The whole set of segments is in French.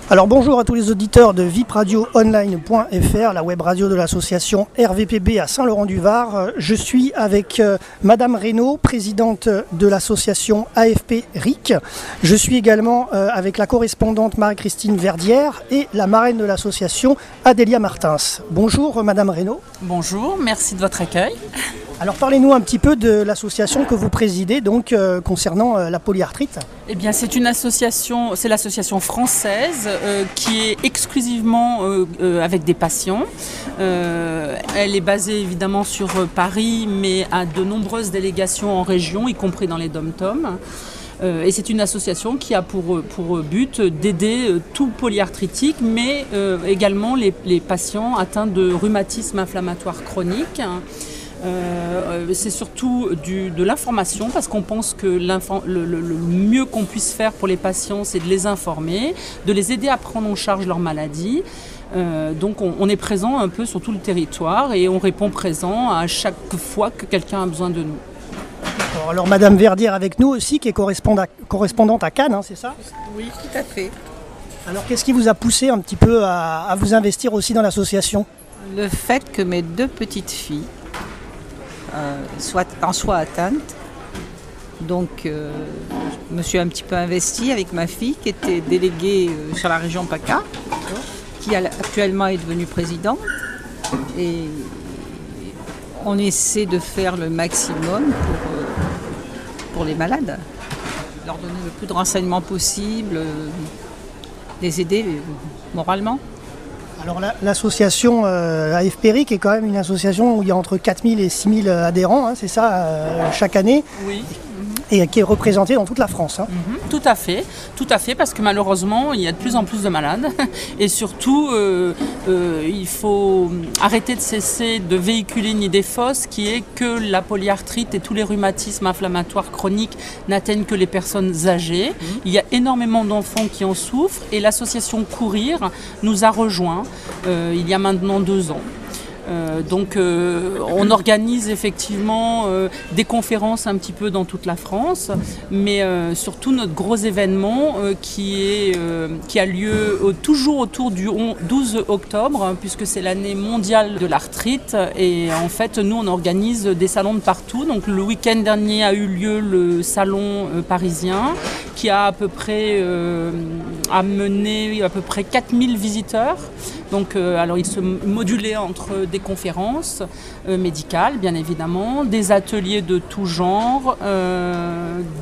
Alors bonjour à tous les auditeurs de vipradioonline.fr, la web radio de l'association RVPB à Saint-Laurent-du-Var. Je suis avec Madame Reynaud, présidente de l'association AFP RIC. Je suis également avec la correspondante Marie-Christine Verdière et la marraine de l'association Adélia Martins. Bonjour Madame Reynaud. Bonjour, merci de votre accueil. Alors parlez-nous un petit peu de l'association que vous présidez donc concernant la polyarthrite. Eh bien c'est une association, c'est l'association française qui est exclusivement avec des patients. Elle est basée évidemment sur Paris mais a de nombreuses délégations en région, y compris dans les DOM-TOM. Et c'est une association qui a pour but d'aider tout polyarthritique, mais également les patients atteints de rhumatisme inflammatoire chronique. C'est surtout de l'information parce qu'on pense que le mieux qu'on puisse faire pour les patients, c'est de les informer, de les aider à prendre en charge leur maladie. Donc on est présent un peu sur tout le territoire et on répond présent à chaque fois que quelqu'un a besoin de nous. Alors Madame Verdière avec nous aussi, qui est correspondante à Cannes, hein, c'est ça? Oui, tout à fait. Alors qu'est-ce qui vous a poussé un petit peu à vous investir aussi dans l'association? Le fait que mes deux petites filles en soient atteintes. Donc je me suis un petit peu investie avec ma fille qui était déléguée sur la région PACA, qui actuellement est devenue présidente. Et on essaie de faire le maximum pour les malades, leur donner le plus de renseignements possible, les aider moralement. Alors l'association AFP RIC est quand même une association où il y a entre 4000 et 6000 adhérents, hein, c'est ça, chaque année? Oui. Et qui est représentée dans toute la France. Hein. Tout à fait, parce que malheureusement, il y a de plus en plus de malades. Et surtout, il faut arrêter de cesser de véhiculer une idée fausse qui est que la polyarthrite et tous les rhumatismes inflammatoires chroniques n'atteignent que les personnes âgées. Il y a énormément d'enfants qui en souffrent et l'association Courir nous a rejoints il y a maintenant 2 ans. Donc on organise effectivement des conférences un petit peu dans toute la France, mais surtout notre gros événement qui a lieu toujours autour du 12 octobre, hein, puisque c'est l'année mondiale de l'arthrite. Et en fait, nous, on organise des salons de partout. Donc le week-end dernier a eu lieu le salon parisien, qui a à peu près amené à peu près 4000 visiteurs. Donc, alors il se modulait entre des conférences médicales, bien évidemment, des ateliers de tout genre,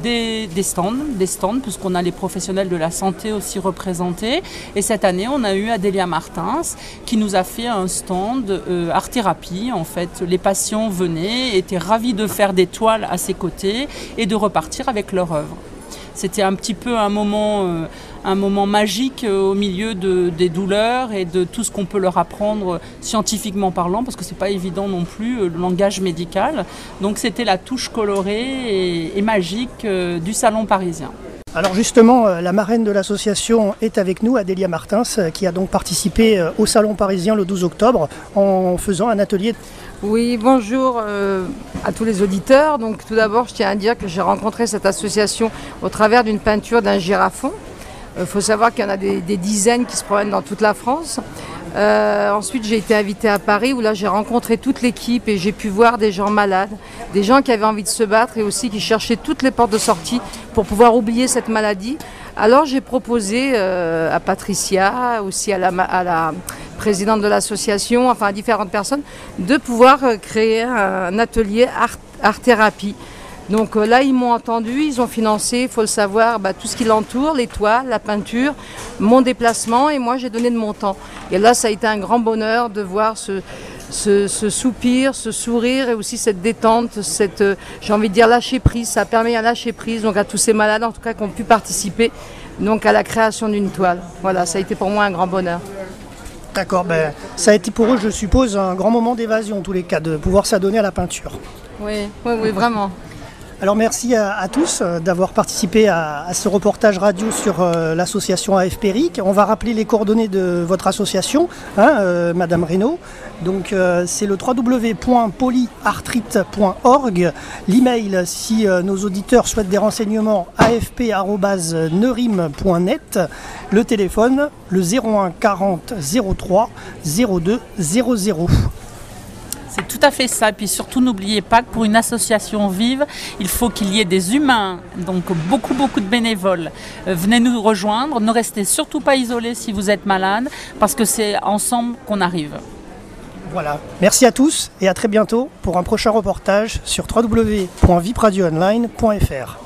des stands, puisqu'on a les professionnels de la santé aussi représentés. Et cette année, on a eu Adélia Martins qui nous a fait un stand art-thérapie. En fait, les patients venaient, étaient ravis de faire des toiles à ses côtés et de repartir avec leur œuvre. C'était un petit peu un moment magique au milieu des douleurs et de tout ce qu'on peut leur apprendre scientifiquement parlant, parce que c'est pas évident non plus le langage médical. Donc c'était la touche colorée et magique du salon parisien. Alors justement, la marraine de l'association est avec nous, Adélia Martins, qui a donc participé au salon parisien le 12 octobre en faisant un atelier. Oui, bonjour à tous les auditeurs. Donc tout d'abord, je tiens à dire que j'ai rencontré cette association au travers d'une peinture d'un girafon. Il faut savoir qu'il y en a des dizaines qui se promènent dans toute la France. Ensuite, j'ai été invitée à Paris où là, j'ai rencontré toute l'équipe et j'ai pu voir des gens malades, des gens qui avaient envie de se battre et aussi qui cherchaient toutes les portes de sortie pour pouvoir oublier cette maladie. Alors, j'ai proposé à Patricia, aussi à la présidente de l'association, enfin à différentes personnes, de pouvoir créer un atelier art-thérapie. Donc là, ils m'ont entendu, ils ont financé, il faut le savoir, tout ce qui l'entoure, les toiles, la peinture, mon déplacement, et moi j'ai donné de mon temps. Et là, ça a été un grand bonheur de voir ce soupir, ce sourire et aussi cette détente, j'ai envie de dire lâcher prise. Ça permet un lâcher prise donc à tous ces malades en tout cas qui ont pu participer donc à la création d'une toile. Voilà, ça a été pour moi un grand bonheur. D'accord, ça a été pour eux, je suppose, un grand moment d'évasion en tous les cas, de pouvoir s'adonner à la peinture. Oui, vraiment. Alors merci à tous d'avoir participé à ce reportage radio sur l'association AFP RIC. On va rappeler les coordonnées de votre association, Madame Reynaud. Donc c'est le www.polyarthrite.org. L'email, si nos auditeurs souhaitent des renseignements, afp@neurim.net. Le téléphone, le 01 40 03 02 00. C'est tout à fait ça. Et puis surtout, n'oubliez pas que pour une association vive, il faut qu'il y ait des humains, donc beaucoup de bénévoles. Venez nous rejoindre, ne restez surtout pas isolés si vous êtes malade, parce que c'est ensemble qu'on arrive. Voilà. Merci à tous et à très bientôt pour un prochain reportage sur www.vipradioonline.fr.